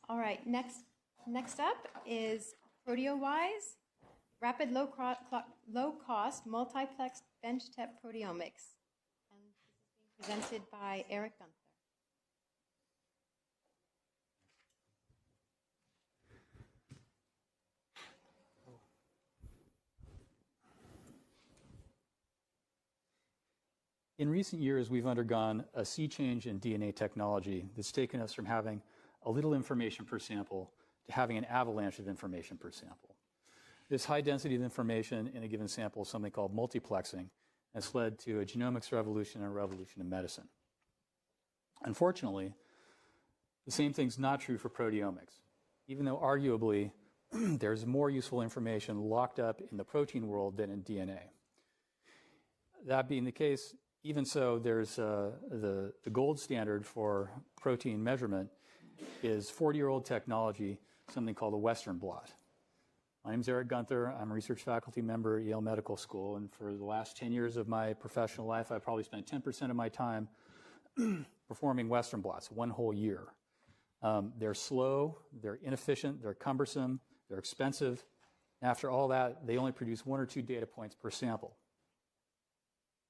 All right, next up is ProteoWise, rapid low-cost multiplex benchtop proteomics. And this is being presented by Erik Gunther. In recent years, we've undergone a sea change in DNA technology that's taken us from having a little information per sample to having an avalanche of information per sample. This high density of information in a given sample is something called multiplexing, has led to a genomics revolution and a revolution in medicine. Unfortunately, the same thing's not true for proteomics, even though arguably there's more useful information locked up in the protein world than in DNA. That being the case, even so, there's the gold standard for protein measurement is 40-year-old technology, something called a Western blot. My name is Erik Gunther. I'm a research faculty member at Yale Medical School, and for the last 10 years of my professional life, I probably spent 10% of my time performing Western blots, one whole year. They're slow, they're inefficient, they're cumbersome, they're expensive. After all that, they only produce 1 or 2 data points per sample.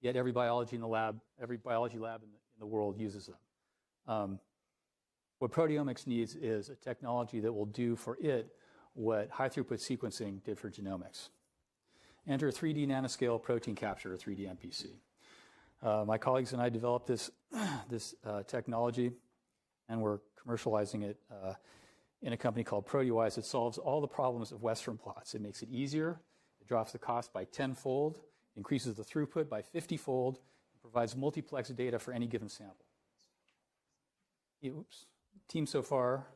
Yet every biology lab in the world uses them. What proteomics needs is a technology that will do for it what high-throughput sequencing did for genomics. Enter 3D nanoscale protein capture, or 3D MPC. My colleagues and I developed this technology, and we're commercializing it in a company called ProteoWise. It solves all the problems of Western plots. It makes it easier. It drops the cost by 10-fold. Increases the throughput by 50-fold, and provides multiplex data for any given sample. Team so far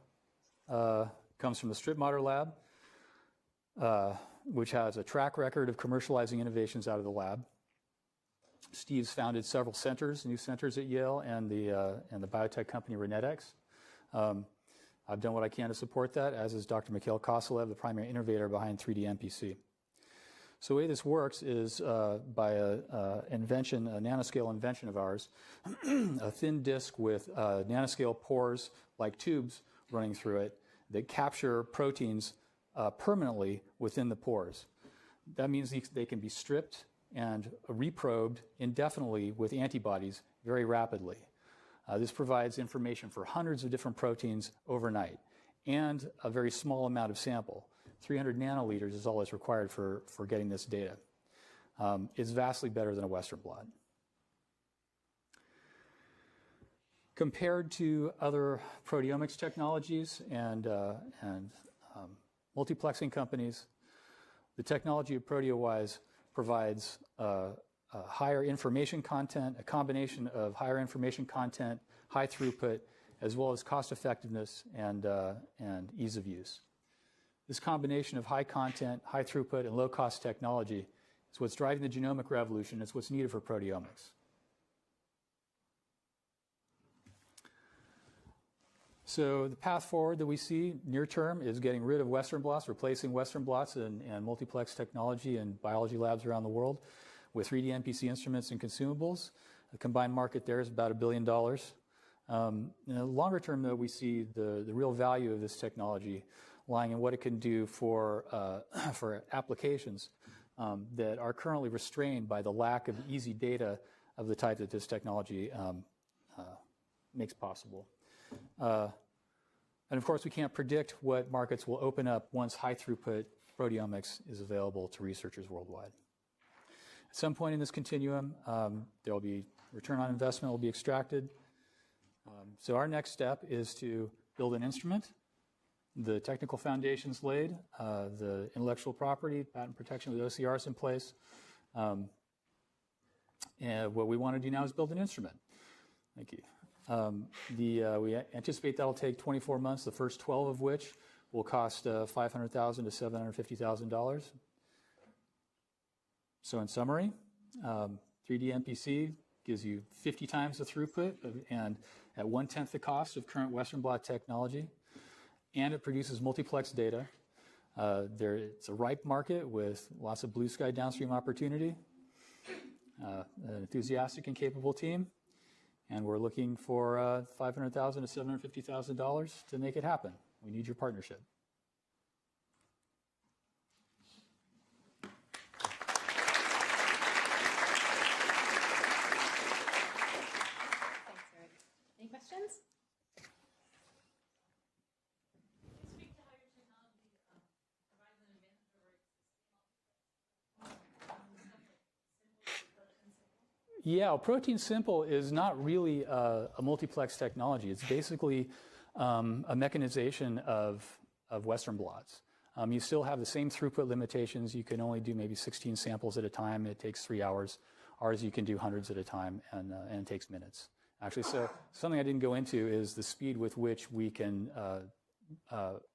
comes from the Strip Matter Lab, which has a track record of commercializing innovations out of the lab. Steve's founded several centers, new centers at Yale, and the biotech company Renedex. I've done what I can to support that, as is Dr. Mikhail Koselev, the primary innovator behind 3D MPC. So the way this works is by a nanoscale invention of ours, a thin disk with nanoscale pores like tubes running through it that capture proteins permanently within the pores. That means they can be stripped and reprobed indefinitely with antibodies very rapidly. This provides information for hundreds of different proteins overnight and a very small amount of sample. 300 nanoliters is all that's required for getting this data. It's vastly better than a Western blot. Compared to other proteomics technologies and multiplexing companies, the technology of ProteoWise provides higher information content, a combination of higher information content, high throughput, as well as cost effectiveness and ease of use. This combination of high content, high throughput, and low-cost technology is what's driving the genomic revolution. It's what's needed for proteomics. So the path forward that we see near term is getting rid of Western blots, replacing Western blots and multiplex technology in biology labs around the world with 3D MPC instruments and consumables. The combined market there is about $1 billion. In the longer term, though, we see the real value of this technology lying in what it can do for applications that are currently restrained by the lack of easy data of the type that this technology makes possible. And of course, we can't predict what markets will open up once high-throughput proteomics is available to researchers worldwide. At some point in this continuum, there will be return on investment will be extracted. So our next step is to build an instrument. The technical foundation's laid, the intellectual property, patent protection with OCRs in place. And what we want to do now is build an instrument. Thank you. We anticipate that'll take 24 months, the first 12 of which will cost $500,000 to $750,000. So in summary, 3D MPC gives you 50 times the throughput and at 1/10 the cost of current Western blot technology, and it produces multiplex data. It's a ripe market with lots of blue sky downstream opportunity, an enthusiastic and capable team, and we're looking for $500,000 to $750,000 to make it happen. We need your partnership. Thanks, Erik. Any questions? Yeah, Protein Simple is not really a multiplex technology. It's basically a mechanization of Western blots. You still have the same throughput limitations. You can only do maybe 16 samples at a time. It takes 3 hours. Ours, you can do hundreds at a time, and it takes minutes. Actually, so something I didn't go into is the speed with which we can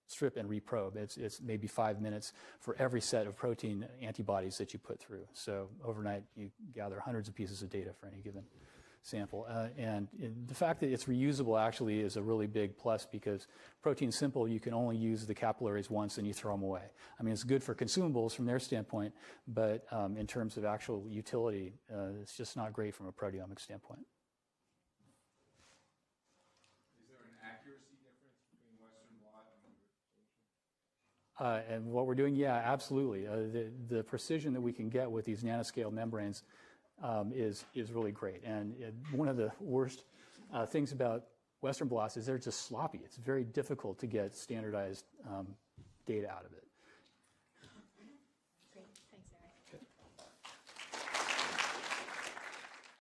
strip and reprobe. It's maybe 5 minutes for every set of protein antibodies that you put through. So overnight, you gather hundreds of pieces of data for any given sample. And the fact that it's reusable actually is a really big plus, because Protein Simple, you can only use the capillaries once and you throw them away. I mean, it's good for consumables from their standpoint, but in terms of actual utility, it's just not great from a proteomic standpoint. And what we're doing, yeah, absolutely. The precision that we can get with these nanoscale membranes is really great. And one of the worst things about Western blots is they're just sloppy. It's very difficult to get standardized data out of it.